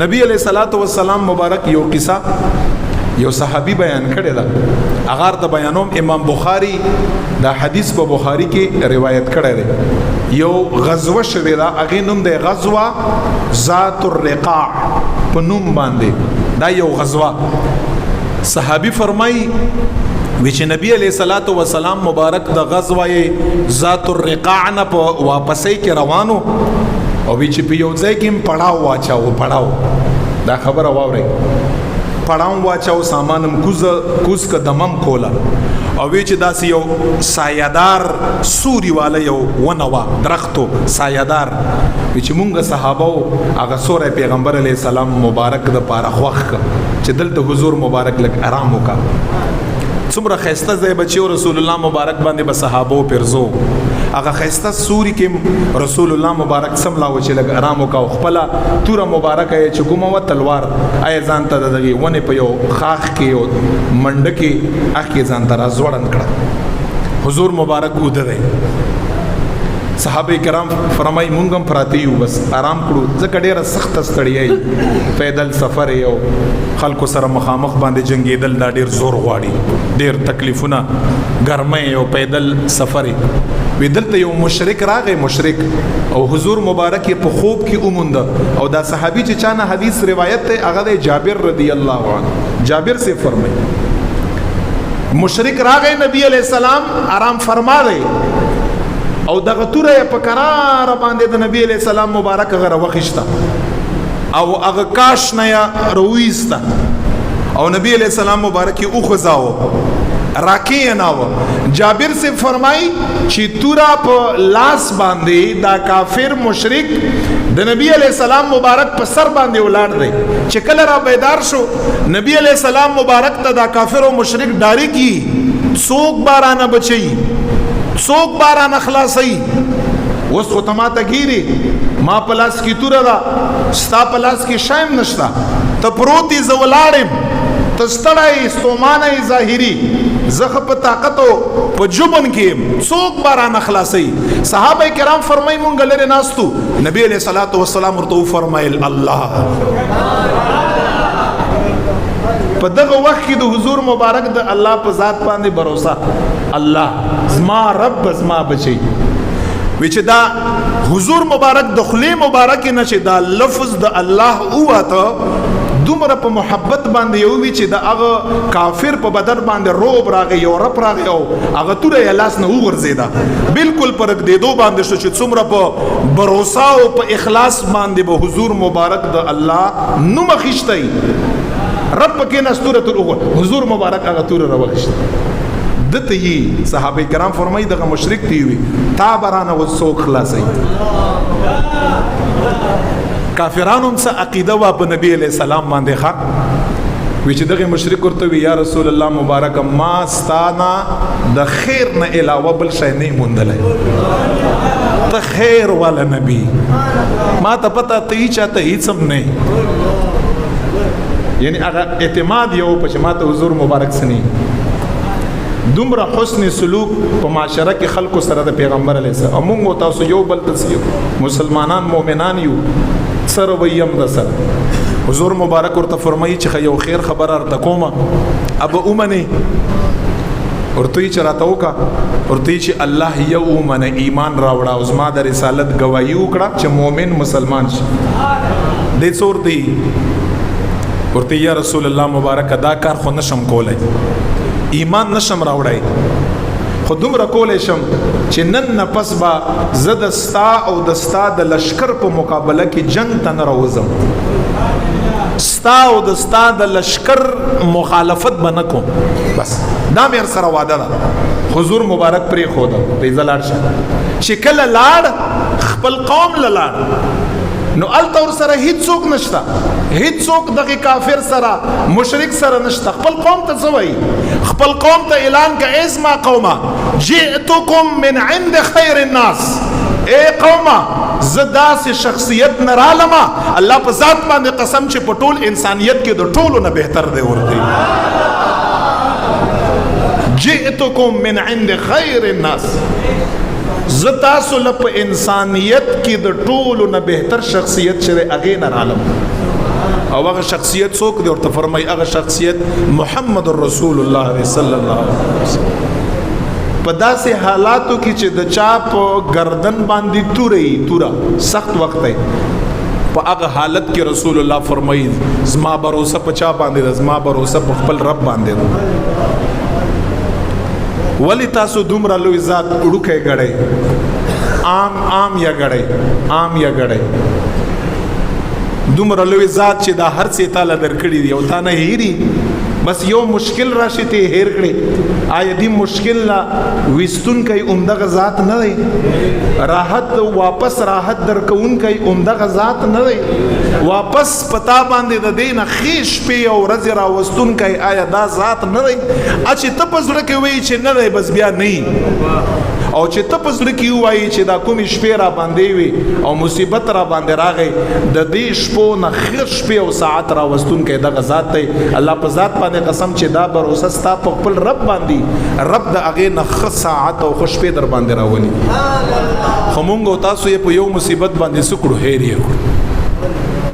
نبی علیہ الصلوۃ والسلام مبارک یو قصه یو صحابي بیان کړی دا اگر د بیانوم امام بخاری دا حدیث په بخاری کې روایت کړی دی یو غزوه شوی دا هغه نوم دی غزوه ذات الرقاع په نوم باندې دا یو غزوه صحابي فرمایي چې نبی علیہ الصلوۃ والسلام مبارک د غزوه ذات الرقاع نه په واپسې کې روانو او چې په یو ځای کې پړاو واچاو پړاو دا خبره واوري پړاو واچاو سامانم کوز کا دمم کولا او چې داسې یو سایدار سوري والا یو ونوا درختو سایدار چې مونږه صحابه هغه سوره پیغمبر علیه السلام مبارک د پاره خوخ چې دلته حضور مبارک لک آرام وکا څومره خسته ځای بچو رسول الله مبارک باندې به صحابه پرزو هغه خسته سوري کې رسول الله مبارک سملا و چې لګ آرام وکاو خپل توره مبارک چې کومه و تلوار آی ځان ته دغه ونه په یو خاخ کې یو منډه کې اخی ځان ته راځوړن کړه حضور مبارک ودره صحابه کرام فرمای مونږم پراتی یو بس آرام کړو ځکه ډیره سخت ستړی پیدل سفر یو خلکو سره مخامخ باندې جنگیدل دا ډیر زور غواړي ډیر تکلیفونه ګرمه او پیدل سفر ودلته یو مشرک راغی مشرک او حضور مبارک په خوب کې اومند او دا صحابي چې چانه حدیث روایت ته هغه جابر رضی الله عنه جابر سے فرمایي مشرک راغی نبی علیہ السلام آرام فرما رہے او دغه توره په قرار باندې د نبی علیہ السلام مبارک غره وخښتا او هغه کاش نه رويستا او نبی علیہ السلام مبارک او خزاو راکی ناو جابر سے فرمائی چې تورا په لاس باندې دا کافر مشرک د نبی علیہ السلام مبارک په سر باندې ولاړ دی چې کله را بیدار شو نبی علیہ السلام مبارک ته دا کافر او مشرک ډاری کی څوک بارانه بچي څوک بارانه خلاصي وس خو تماته گیری ما پلاس کی توره دا ستا پلاس کی شایم نشتا ته پروتی زولاړم تستړای استومانه ظاهری زخه په طاقت او په جبن کې څوک بارانه خلاصي صحابه کرام فرمای مونږ لره ناستو نبی علیہ الصلوۃ والسلام ورته فرمایل الله په دغه وخت کې د حضور مبارک د الله په ذات باندې باور الله زما رب زما بچي وچ دا حضور مبارک د خلی مبارک نه چې دا لفظ د الله اوته دومره په محبت باندې یو وی چې دا هغه کافر په بدر باندې روب راغی یو رب راغی او هغه توره لاس نه وګرځیدا بالکل پرک دې دو باندې شو چې څومره په باور او په اخلاص باندې به حضور مبارک د الله نو مخشتای رب کې نستوره تر حضور مبارک هغه توره راوښت دته یې صحابه کرام فرمایي دغه مشرک دی وي تا برانه وسوک خلاصي کافرانو څخه عقیده وا په نبی علیہ السلام باندې ښه وی چې دغه مشرک ورته وی یا رسول الله مبارک ما ستانا د خیر نه علاوه بل شي نه مونډلای ته خیر والا نبی ما ته پته ته چاته هیڅ هم نه یعنی هغه اعتماد یو په چې ما ته حضور مبارک سني دومره حسن سلوک په معاشره کې خلکو سره د پیغمبر علیه السلام موږ تاسو یو بل تاسو مسلمانان مؤمنان یو سره ویم د سره حضور مبارک ورته فرمایي چې یو خیر خبر ارته کومه اب اومنه ورته چې راته وکا ورته چې الله یو اومنه ایمان راوړه او زما د رسالت گواہی وکړه چې مؤمن مسلمان شي دې څور دی ورته یا رسول الله مبارک ادا کار خو نشم کولای ایمان نشم راوړای خو دومره کولای شم چې نن نه پس با زه دستا او دستا د لشکر په مقابله کې جنگ ته نه راوځم ستا او دستا د لشکر مخالفت به نه کوم بس دا مې سره وعده ده حضور مبارک پرې ښوده پرې لاړ شه چې کله لاړ خپل قوم له لاړ نو الته ور سره هیڅ څوک نشتا هیڅ څوک دغه کافر سره مشرک سره نشتا خپل قوم ته څوي خپل قوم ته اعلان کا اسما قومه جئتکم من عند خیر الناس اے قومه زداس شخصیت نرالما الله په ذات باندې قسم چې په ټول انسانیت کې د ټولو نه بهتر دی ورته جئتکم من عند خیر الناس زتاسو لپ انسانیت کی د ټولو نه بهتر شخصیت شری اغه نه عالم او هغه شخصیت څوک دی ورته فرمایي هغه شخصیت محمد رسول الله صلی الله علیه وسلم په داسې حالاتو کې چې د چا په گردن باندې توره سخت وخت دی په هغه حالت کې رسول الله فرمایي زما باور په چا باندې زما باور په خپل رب باندې ولی تاسو دومره لوی ذات وړوکی غړی عام یا غړی دومره لوی ذات چې دا هر څه تعالی درکړي دی او تا نه هېري بس یو مشکل راشي ته هېر کړي آیا دې مشکل لا وستونکی عمدغه ذات نه دی راحت واپس راحت درکونکی عمدغه ذات نه دی واپس پتا باندې د دې نه خېش په او ورځ را وستونکی آیا دا ذات نه دی چې ته په زړه کې وایي چې نه دی بس بیا نه او چې ته په زړه کې وایي چې دا کومې شپې را باندې وي او مصیبت را باندې راغی د دې شپو نه خیر شپې او ساعت را وستونکی دغه ذات دی الله په ذات باندې قسم چې دا باور ستا په خپل رب باندې رب د هغې نه ښه ساعت او ښه شپې در باندې راولي خو مونږ او تاسو یې په یو مصیبت باندې څه کړو هېر یې کړو